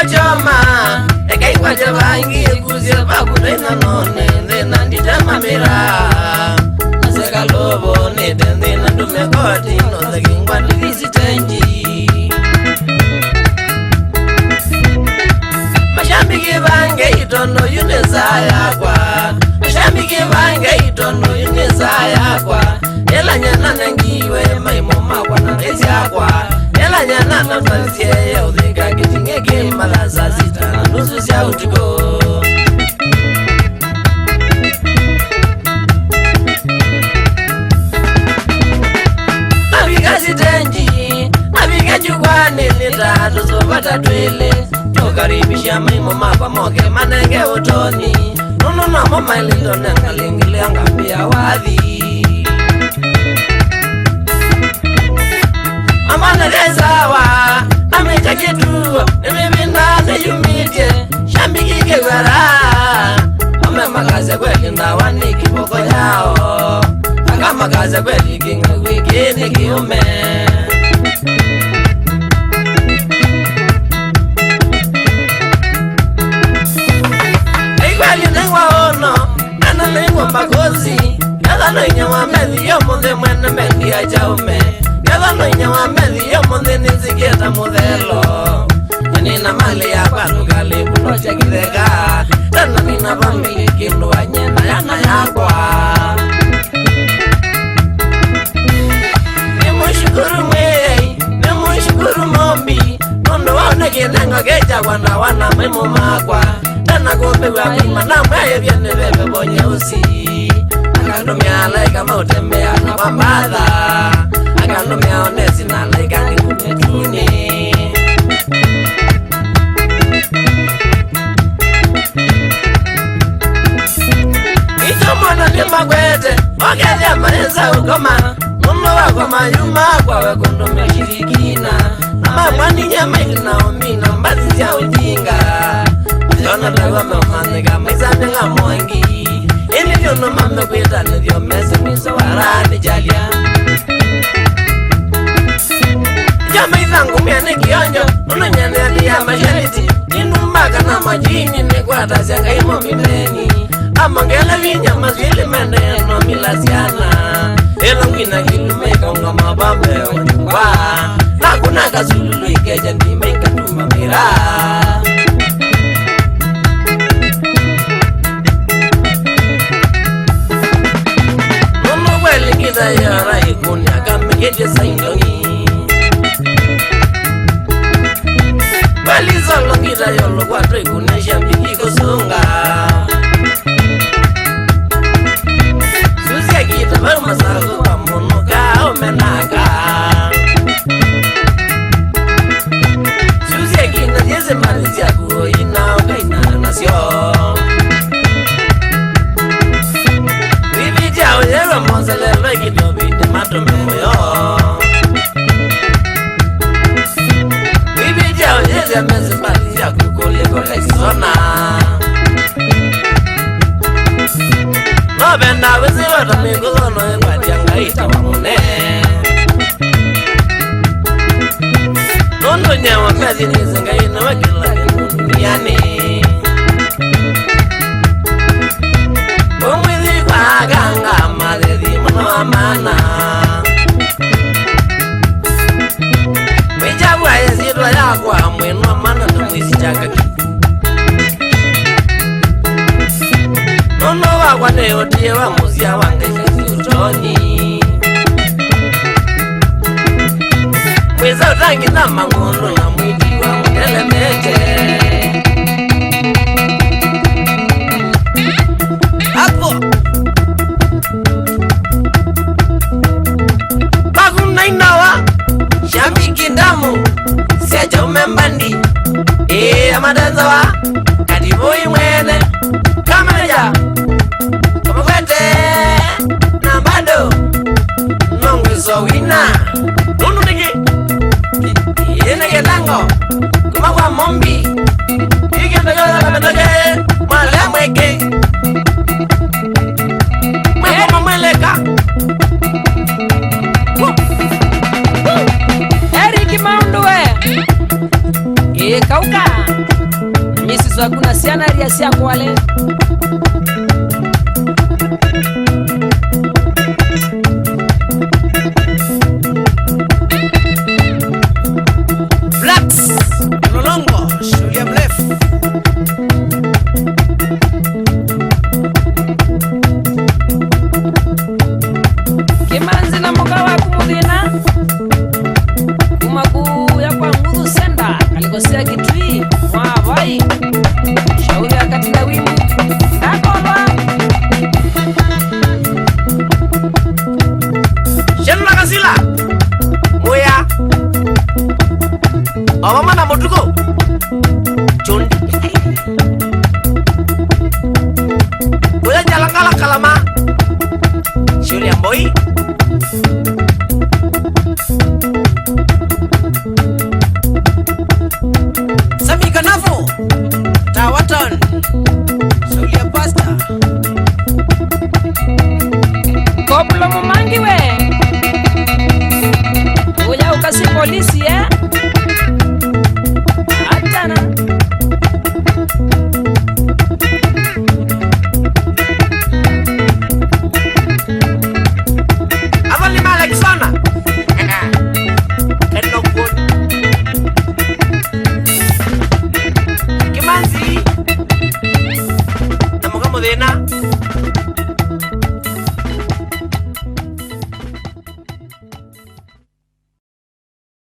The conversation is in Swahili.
choma ekai kwa jabangi kuzia bakutena none ndena nditama mira aseka lobo nende na ndume koti no zakingwa ndisitenji mashambiki bange itono yunesaya kwa mashambiki bange itono yunesaya kwa ela nyana nangiwe maimo makwa na ngezi akwa ela nyana na mtanzie ya udhika kitingeke malaza sita na nusu siya utiko naviga sitenji naviga jukwani lita tuzopata twele tukaribisha maimo makwa moke manenge utoni nunu na mama ilindo nengalingile angapia wadhi amana rezawa ameja kitu nimebina neyumite shambiki kewara ame magaze kweli ndawani kiboko yao aka magaze kweli kinga wiki ni kiume aikweli nengwa ono nana nengwa mbagozi yada no inyawa meli yomunde mwene meli ajaume yada no inyawa meli yomunde niziketa mudhelo nina mali ya kwanu kalibu noche kireka tena nina famili kindu wanyena yana yakwa nimushukuru mwei nimushukuru mombi nondo waone kinengo kecha wanda wana mimu makwa tena kumbi wakima na mweye vyene bebe bonye usi akandumia laika mautembea na wambadha akandumia onesi na laika ni kumetuni ichomona ni magwete ogelia maenza ukoma muno wako mayuma kwa wekundumia shirikina na mamwani nyama ilinaomina mbazi ya ujinga Jona tawa mamanika mizane nga mwangi Ili vyono mame kwita nivyo mese miso warani jalia Jama izangu miane kionjo Uno nyane alia mashariti Inumbaka na majini Nikwata sianga imo mimeni Amangele vinya mazwili mende no milasiana Elo ngina kilumeka unga mabambe ojukwa Nakuna kasululu ikeja ndimeka tumamira Lingida ya raikuni akamegete saindoni Balizo longida yolo kwa traikuni shambiki kusunga Susi ya kita baru masaku kamunuka omenaka Susi ya kita jese malizi ya kuoina okaina nasio Oyera mozele legi dobi de matome moyo Bibi jao yeze mezi mali ya kukule kule sona No benda wezi wata migulo no yengwa tianga ita wamune Nondo nyewa mezi nizinga ina wakila duniani Umwizi kwa ganga madedi mwana Wijabu ayezidwa ya kwa mwenu mana na mwisi chakaki Nono wakwa neotie wa muzia wangeshi utoni Mwiza utangi na mangono na mwiti wa mkele meche Hapo Bakuna inawa Shambiki ndamu Siaja umembandi Amadanza wa Kadiboi mwene Kamaja Kamakwete Nambado Nongwizo wina Nunu niki Yene ketango Kumakwa mombi Ike ndogoza kapendoke Mwale mweke Mweleka Eriki Maunduwe Kauka Mrs. Wakuna siana ria sia kwale Blacks Lolongo Shulia Blef Kimanzi na mukawa kumudina Kumaku ya kwa ngudu senda Kalikosea kitui Mwavai Shauri ya katika wimbu